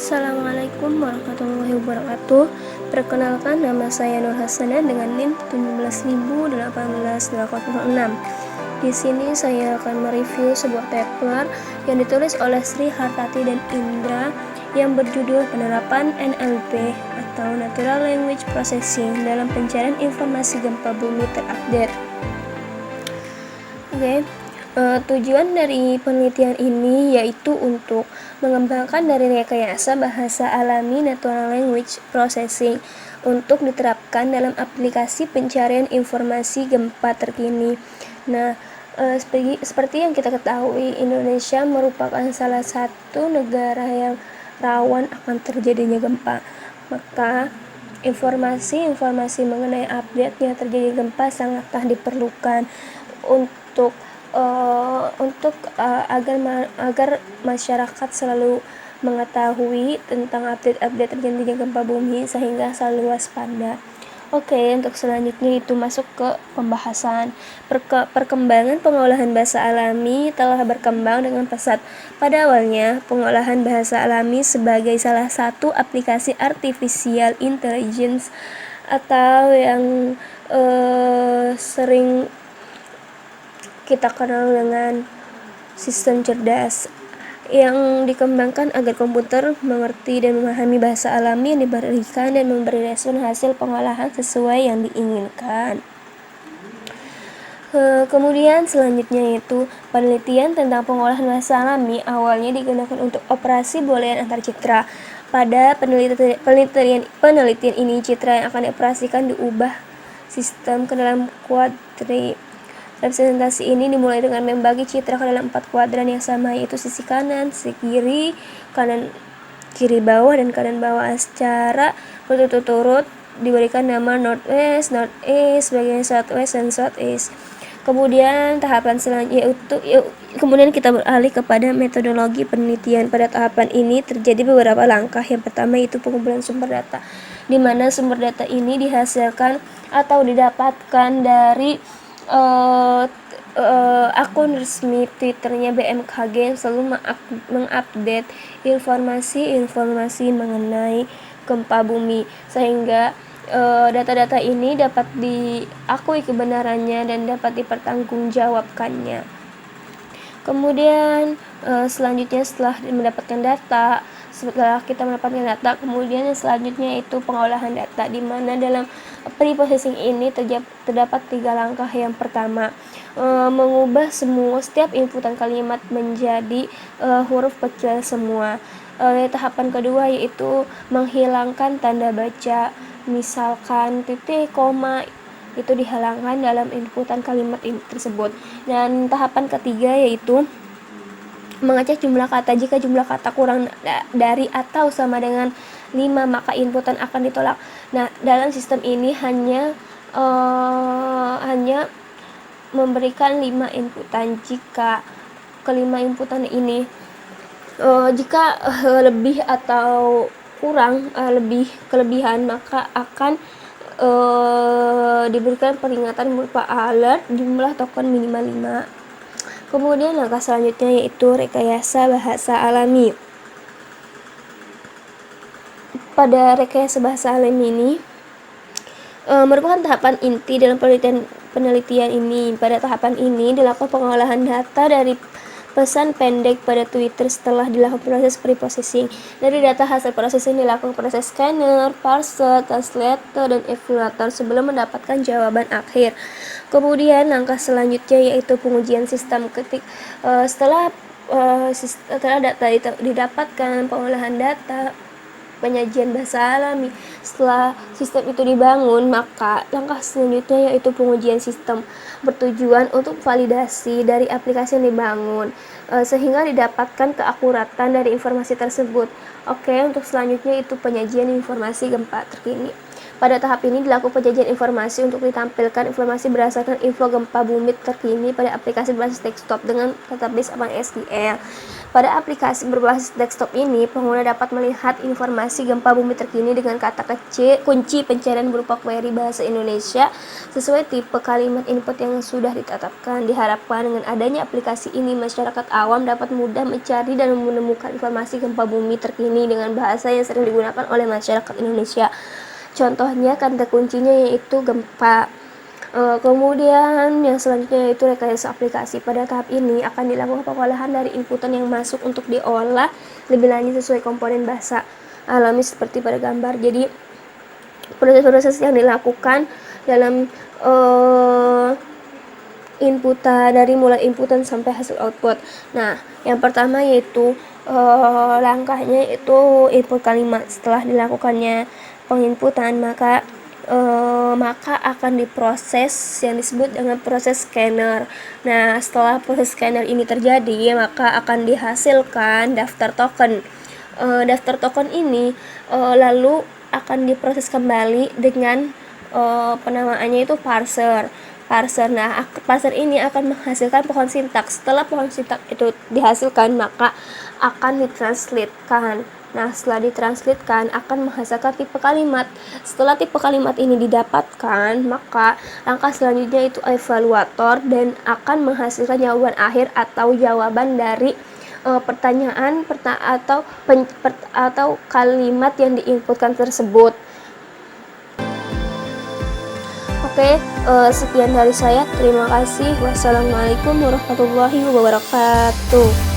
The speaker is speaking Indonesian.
Assalamualaikum warahmatullahi wabarakatuh. Perkenalkan, nama saya Nur Hasanah dengan NIM 1718006. Di sini saya akan mereview sebuah paper yang ditulis oleh Sri Hartati dan Indra yang berjudul Penerapan NLP atau Natural Language Processing dalam pencarian informasi gempa bumi terupdate. Tujuan dari penelitian ini yaitu untuk mengembangkan dari rekayasa bahasa alami natural language processing untuk diterapkan dalam aplikasi pencarian informasi gempa terkini. Nah, seperti yang kita ketahui, Indonesia merupakan salah satu negara yang rawan akan terjadinya gempa. Maka informasi mengenai update-nya terjadi gempa sangatlah diperlukan untuk agar masyarakat selalu mengetahui tentang update terjadinya gempa bumi sehingga selalu waspada. Untuk selanjutnya itu masuk ke pembahasan. Perkembangan pengolahan bahasa alami telah berkembang dengan pesat. Pada awalnya, pengolahan bahasa alami sebagai salah satu aplikasi artificial intelligence atau yang sering kita kenal dengan sistem cerdas yang dikembangkan agar komputer mengerti dan memahami bahasa alami yang diberikan dan memberi respon hasil pengolahan sesuai yang diinginkan. Kemudian selanjutnya yaitu penelitian tentang pengolahan bahasa alami awalnya digunakan untuk operasi boolean antar citra. Pada penelitian ini, citra yang akan dioperasikan diubah sistem ke dalam kuadri. Representasi ini dimulai dengan membagi citra ke dalam 4 kuadran yang sama, yaitu sisi kanan, sisi kiri, kanan kiri bawah, dan kanan bawah. Secara berturut-turut diberikan nama northwest, northeast, bagian southwest, dan southeast. Kemudian tahapan selanjutnya kemudian kita beralih kepada metodologi penelitian. Pada tahapan ini terjadi beberapa langkah. Yang pertama itu pengumpulan sumber data, di mana sumber data ini dihasilkan atau didapatkan dari akun resmi Twitternya BMKG yang selalu mengupdate informasi mengenai gempa bumi, sehingga data-data ini dapat diakui kebenarannya dan dapat dipertanggungjawabkannya. Kemudian selanjutnya setelah kita mendapatkan data, kemudian yang selanjutnya itu pengolahan data, di mana dalam pre-processing ini terdapat 3 langkah. Yang pertama, mengubah setiap inputan kalimat menjadi huruf kecil semua. Tahapan kedua yaitu menghilangkan tanda baca, misalkan titik, koma, itu dihilangkan dalam inputan kalimat tersebut. Dan tahapan ketiga yaitu mengecek jumlah kata. Jika jumlah kata kurang dari atau sama dengan 5, maka inputan akan ditolak. Nah, dalam sistem ini hanya memberikan 5 inputan. Jika kelima inputan ini jika lebih atau kurang, kelebihan, maka akan diberikan peringatan berupa alert jumlah token minimal 5. Kemudian langkah selanjutnya yaitu rekayasa bahasa alami. Pada rekayasa bahasa alami ini merupakan tahapan inti dalam penelitian ini. Pada tahapan ini dilakukan pengolahan data dari pesan pendek pada Twitter setelah dilakukan proses pre-processing. Dari data hasil processing dilakukan proses scanner, parser, translator, dan evaluator sebelum mendapatkan jawaban akhir. Kemudian langkah selanjutnya yaitu pengujian sistem. Setelah data didapatkan, pengolahan data, penyajian bahasa alami. Setelah sistem itu dibangun, maka langkah selanjutnya yaitu pengujian sistem, bertujuan untuk validasi dari aplikasi yang dibangun sehingga didapatkan keakuratan dari informasi tersebut. Untuk selanjutnya itu penyajian informasi gempa terkini. Pada tahap ini dilakukan penjajian informasi untuk ditampilkan informasi berdasarkan info gempa bumi terkini pada aplikasi berbasis desktop dengan database MySQL. Pada aplikasi berbasis desktop ini, pengguna dapat melihat informasi gempa bumi terkini dengan kata kunci pencarian berupa query bahasa Indonesia sesuai tipe kalimat input yang sudah ditetapkan. Diharapkan dengan adanya aplikasi ini, masyarakat awam dapat mudah mencari dan menemukan informasi gempa bumi terkini dengan bahasa yang sering digunakan oleh masyarakat Indonesia. Contohnya kata kuncinya yaitu gempa. Kemudian yang selanjutnya yaitu rekayasa aplikasi. Pada tahap ini akan dilakukan pengolahan dari inputan yang masuk untuk diolah lebih lanjut sesuai komponen bahasa alami seperti pada gambar. Jadi proses-proses yang dilakukan dalam inputan, dari mulai inputan sampai hasil output. Nah, yang pertama yaitu langkahnya itu input kalimat. Setelah dilakukannya penginputan, maka akan diproses yang disebut dengan proses scanner. Nah, setelah proses scanner ini terjadi, maka akan dihasilkan daftar token. Daftar token ini lalu akan diproses kembali dengan penamaannya itu parser. Nah, parser ini akan menghasilkan pohon sintaks. Setelah pohon sintaks itu dihasilkan, maka akan ditranslatekan. Nah, setelah ditranslatekan akan menghasilkan tipe kalimat. Setelah tipe kalimat ini didapatkan, maka langkah selanjutnya itu evaluator dan akan menghasilkan jawaban akhir atau jawaban dari pertanyaan atau kalimat yang diinputkan tersebut. Oke, sekian dari saya. Terima kasih. Wassalamualaikum warahmatullahi wabarakatuh.